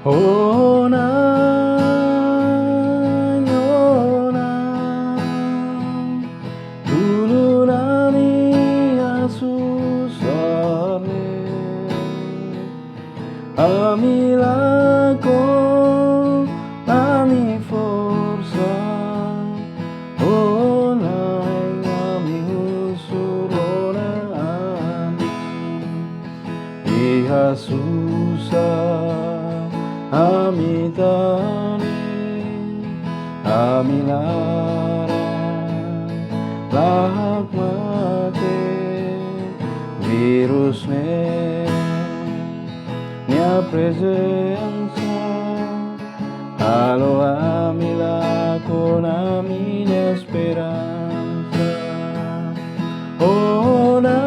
Ona nyona dulu nami asusane amilako ami forza ona ami usurona ami iha susah ami tani ami lara lahak mate virus nia presenza halo ami lako nami esperanza ona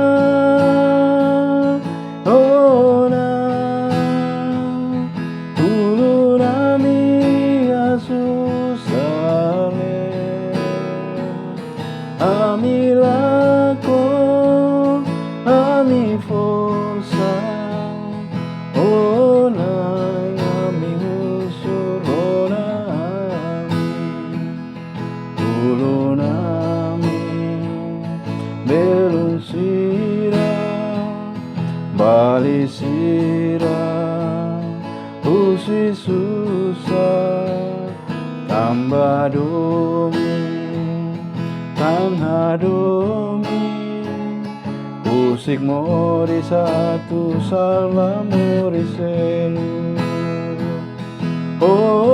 ona dulu nami asusale ami lako ami forza ona ami usurona ami dulu nami belum sira bali sira usi susah tambah domi tanha domi usik mori satu salva mori selu oh